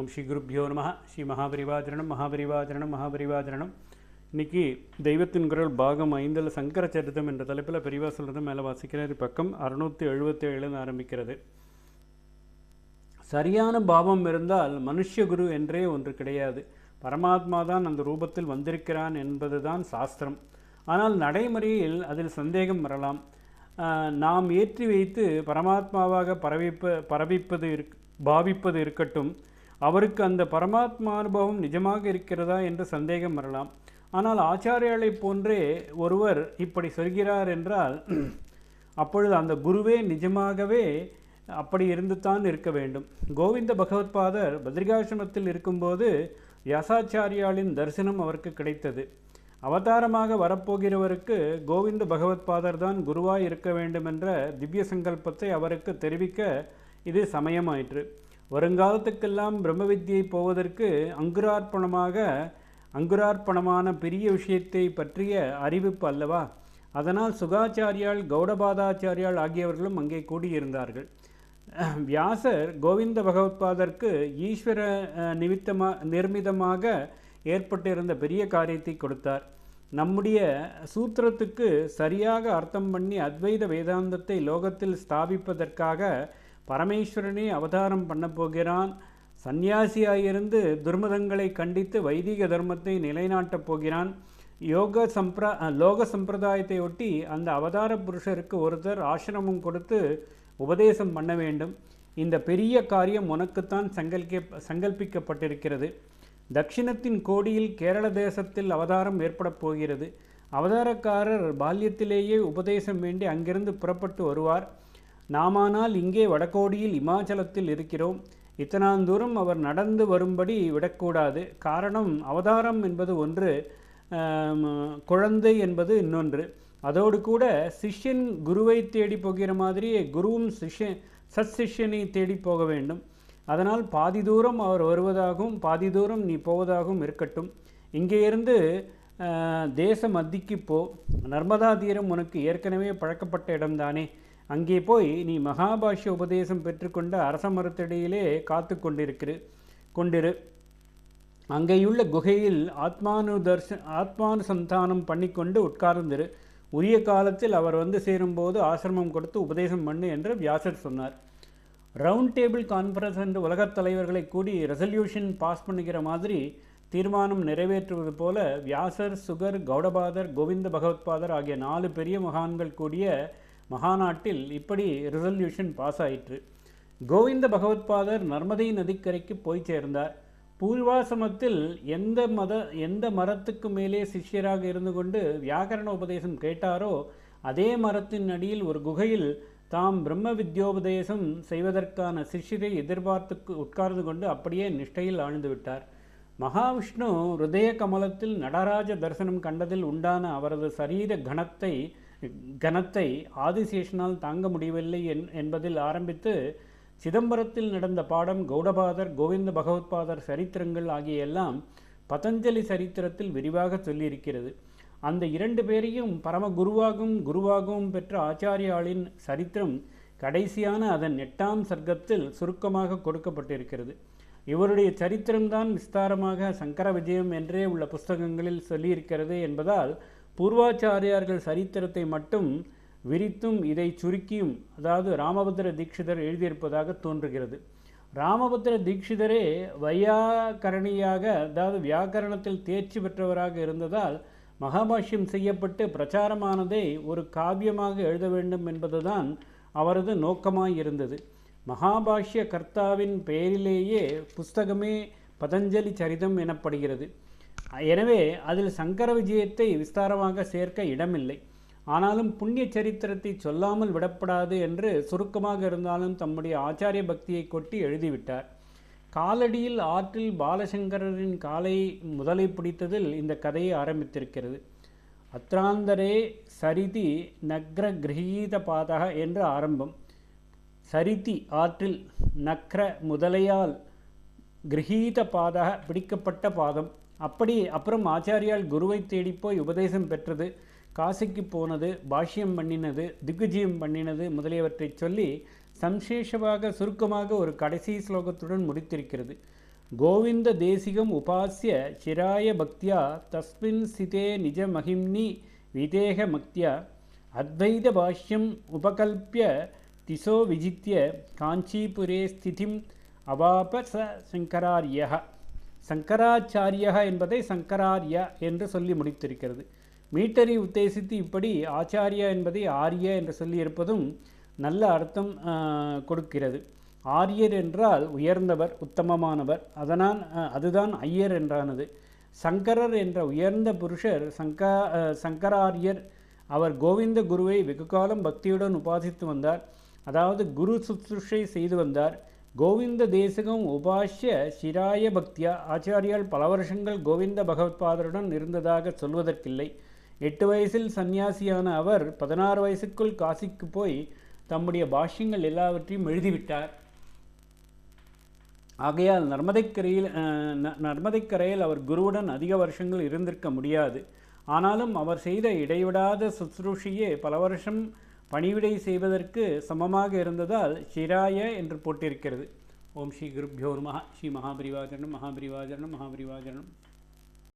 ஓம் ஸ்ரீ குருப்யோ நம. ஸ்ரீ மகாபரிவாஜனம் மகாபரிவாஜனம் மகாபரிவாஜனம். இன்றைக்கி தெய்வத்தின் குரல் பாகம் 5 சங்கர சரிதம் என்ற தலைப்பில் பெரிவா சொல்கிறது மேலே வாசிக்கிறது. பக்கம் 677 ஆரம்பிக்கிறது. சரியான பாவம் இருந்தால் மனுஷ்யகுரு என்றே ஒன்று கிடையாது. பரமாத்மா தான் அந்த ரூபத்தில் வந்திருக்கிறான் என்பது தான் சாஸ்திரம். ஆனால் நடைமுறையில் அதில் சந்தேகம் வரலாம். நாம் ஏற்றி வைத்து பரமாத்மாவாக பாவிப்பது இருக்கட்டும், அவருக்கு அந்த பரமாத்மா அனுபவம் நிஜமாக இருக்கிறதா என்று சந்தேகம் வரலாம். ஆனால் ஆச்சாரியாலை போன்றே ஒருவர் இப்படி சொல்கிறார் என்றால் அப்பொழுது அந்த குருவே நிஜமாகவே அப்படி இருந்துத்தான் இருக்க வேண்டும். கோவிந்த பகவத்பாதர் பத்ரிகாசிரமத்தில் இருக்கும்போது வியாசாச்சாரியாளின் தரிசனம் அவருக்கு கிடைத்தது. அவதாரமாக வரப்போகிறவருக்கு கோவிந்த பகவத்பாதர் தான் குருவாய் இருக்க வேண்டும் என்ற திவ்ய சங்கல்பத்தை அவருக்கு தெரிவிக்க இது சமயமாயிற்று. வருங்காலத்துக்கெல்லாம் பிரம்ம வித்தியை போவதற்கு அங்குரார்ப்பணமான பெரிய விஷயத்தை பற்றிய அறிவிப்பு அல்லவா. அதனால் சுகாச்சாரியால் கௌடபாதாச்சாரியால் ஆகியவர்களும் அங்கே கூடியிருந்தார்கள். வியாசர் கோவிந்த பகவத்பாதருக்கு ஈஸ்வர நிர்மிதமாக ஏற்பட்டிருந்த பெரிய காரியத்தை கொடுத்தார். நம்முடைய சூத்திரத்துக்கு சரியாக அர்த்தம் பண்ணி அத்வைத வேதாந்தத்தை லோகத்தில் ஸ்தாபிப்பதற்காக பரமேஸ்வரனே அவதாரம் பண்ண போகிறான். சந்நியாசியாயிருந்து துர்மதங்களை கண்டித்து வைதிக தர்மத்தை நிலைநாட்டப் போகிறான். லோக சம்பிரதாயத்தை ஒட்டி அந்த அவதார புருஷருக்கு ஒருத்தர் ஆசிரமம் கொடுத்து உபதேசம் பண்ண வேண்டும். இந்த பெரிய காரியம் உனக்குத்தான் சங்கல்பிக்கப்பட்டிருக்கிறது. தட்சிணத்தின் கோடியில் கேரள தேசத்தில் அவதாரம் ஏற்படப் போகிறது. அவதாரக்காரர் பால்யத்திலேயே உபதேசம் வேண்டி அங்கிருந்து புறப்பட்டு வருவார். நாமானால் இங்கே வடகோடியில் இமாச்சலத்தில் இருக்கிறோம். இத்தனாந்தூரம் அவர் நடந்து வரும்படி விடக்கூடாது. காரணம், அவதாரம் என்பது ஒன்று, குழந்தை என்பது இன்னொன்று. அதோடு கூட சிஷ்யன் குருவை தேடி போகிற மாதிரியே குருவும் சத்சிஷ்யனை தேடி போக வேண்டும். அதனால் பாதி தூரம் அவர் வருவதாகவும் பாதி தூரம் நீ போவதாகவும் இருக்கட்டும். இங்கே இருந்து தேச மத்திக்கு போ. நர்மதா தீரம் உனக்கு ஏற்கனவே பழக்கப்பட்ட இடம்தானே. அங்கே போய் நீ மகாபாஷ்ய உபதேசம் பெற்றுக்கொண்ட அரச மரத்தடியிலே காத்து கொண்டிரு. அங்கேயுள்ள குகையில் ஆத்மானுசந்தானம் பண்ணிக்கொண்டு உட்கார்ந்திரு. உரிய காலத்தில் அவர் வந்து சேரும்போது ஆசிரமம் கொடுத்து உபதேசம் பண்ணு என்று வியாசர் சொன்னார். ரவுண்ட் டேபிள் கான்ஃபரன்ஸ் என்று உலகத் தலைவர்களை கூடி ரெசல்யூஷன் பாஸ் பண்ணுகிற மாதிரி தீர்மானம் நிறைவேற்றுவது போல வியாசர், சுகர், கௌடபாதர், கோவிந்த பகவத்பாதர் ஆகிய 4 பெரிய மகான்கள் கூடிய மகாநாட்டில் இப்படி ரெசல்யூஷன் பாஸ் ஆயிற்று. கோவிந்த பகவத்பாதர் நர்மதை நதிக்கரைக்கு போய் சேர்ந்தார். பூர்வாசிரமத்தில் எந்த மரத்துக்கு மேலே சிஷ்யராக இருந்து கொண்டு வியாக்கரண உபதேசம் கேட்டாரோ அதே மரத்தின் அடியில் ஒரு குகையில் தாம் பிரம்ம வித்யோபதேசம் செய்வதற்கான சிஷ்யரை எதிர்பார்த்து உட்கார்ந்து கொண்டு அப்படியே நிஷ்டையில் ஆழ்ந்து விட்டார். மகாவிஷ்ணு ஹிருதய கமலத்தில் நடராஜ தரிசனம் கண்டதில் உண்டான அவரது சரீர கனத்தை ஆதிசேஷனால் தாங்க முடியவில்லை என்பதில் ஆரம்பித்து சிதம்பரத்தில் நடந்த பாடம், கௌடபாதர், கோவிந்த பகவத்பாதர் சரித்திரங்கள் ஆகிய எல்லாம் பதஞ்சலி சரித்திரத்தில் விரிவாக சொல்லியிருக்கிறது. அந்த 2 பேரையும் பரம குருவாகவும் பெற்ற ஆச்சாரியாளின் சரித்திரம் கடைசியான அதன் 8ஆம் சர்க்கத்தில் சுருக்கமாக கொடுக்கப்பட்டிருக்கிறது. இவருடைய சரித்திரம்தான் விஸ்தாரமாக சங்கர விஜயம் என்றே உள்ள புஸ்தகங்களில் சொல்லியிருக்கிறது என்பதால் பூர்வாச்சாரியார்கள் சரித்திரத்தை மட்டும் விரித்தும் இதை சுருக்கியும், அதாவது ராமபத்ர தீட்சிதர் எழுதியிருப்பதாக தோன்றுகிறது. ராமபத்ர தீட்சிதரே வையாக்கரணியாக, அதாவது வியாக்கரணத்தில் தேர்ச்சி பெற்றவராக இருந்ததால் மகாபாஷ்யம் செய்யப்பட்டு பிரச்சாரமானதை ஒரு காவியமாக எழுத வேண்டும் என்பதுதான் அவரது நோக்கமாயிருந்தது. மகாபாஷ்ய கர்த்தாவின் பெயரிலேயே புஸ்தகமே பதஞ்சலி சரிதம் எனப்படுகிறது. எனவே அதில் சங்கர விஜயத்தை விஸ்தாரமாக சேர்க்க இடமில்லை. ஆனாலும் புண்ணிய சரித்திரத்தை சொல்லாமல் விடப்படாது என்று சுருக்கமாக இருந்தாலும் தம்முடைய ஆச்சாரிய பக்தியை கொட்டி எழுதிவிட்டார். காலடியில் ஆற்றில் பாலசங்கரின் காலை முதலை பிடித்ததில் இந்த கதையை ஆரம்பித்திருக்கிறது. அத்ராந்தரே சரிதி நக்ர கிரகீத பாதக என்று ஆரம்பம். சரிதி ஆற்றில், நக்ர முதலையால், கிரகீத பாதக பிடிக்கப்பட்ட பாதம். அப்புறம் ஆச்சாரியால் குருவை தேடிப்போய் உபதேசம் பெற்றது, காசிக்கு போனது, பாஷ்யம் பண்ணினது, திக்விஜயம் பண்ணினது முதலியவற்றை சொல்லி சம்சேஷமாக சுருக்கமாக ஒரு கடைசி ஸ்லோகத்துடன் முடித்திருக்கிறது. கோவிந்த தேசிகம் உபாசிய சிராய பக்தியா தஸ்மின் சிதே நிஜ மகிம்னி விதேக மக்தியா அத்வைத பாஷ்யம் உபகல்பிய திசோ விஜித்ய காஞ்சிபுரே ஸ்திதிம் அவாப ச சங்கரார்யா. சங்கராச்சாரியா என்பதை சங்கரார்யா என்று சொல்லி முடித்திருக்கிறது. மீட்டரை உத்தேசித்து இப்படி ஆச்சாரியா என்பதை ஆரிய என்று சொல்லியிருப்பதும் நல்ல அர்த்தம் கொடுக்கிறது. ஆரியர் என்றால் உயர்ந்தவர், உத்தமமானவர். அதுதான் ஐயர் என்றானது. சங்கரர் என்ற உயர்ந்த புருஷர் சங்கராரியர். அவர் கோவிந்த குருவை வெகு காலம் பக்தியுடன் உபாசித்து வந்தார். அதாவது குரு சுற்றுஷை செய்து வந்தார். கோவிந்த தேசகம் உபாசிய சிராய பக்தியா. ஆச்சாரியால் பல வருஷங்கள் கோவிந்த பகவத்பாதருடன் இருந்ததாக சொல்வதற்கில்லை. 8 வயசில் சந்நியாசியான அவர் 16 வயசுக்குள் காசிக்கு போய் தம்முடைய பாஷ்யங்கள் எல்லாவற்றையும் எழுதிவிட்டார். ஆகையால் நர்மதைக்கரையில் அவர் குருவுடன் அதிக வருஷங்கள் இருந்திருக்க முடியாது. ஆனாலும் அவர் செய்த இடைவிடாத சுத்ரூஷியே பல வருஷம் பணிவிடை செய்வதற்கு சமமாக இருந்ததால் சிராய என்று போட்டிருக்கிறது. ஓம் ஸ்ரீ குருப்யோ நமः. ஸ்ரீ மகாபரிவாஜனம் மகாபரிவாஜனம் மகாபரிவாஜனம்.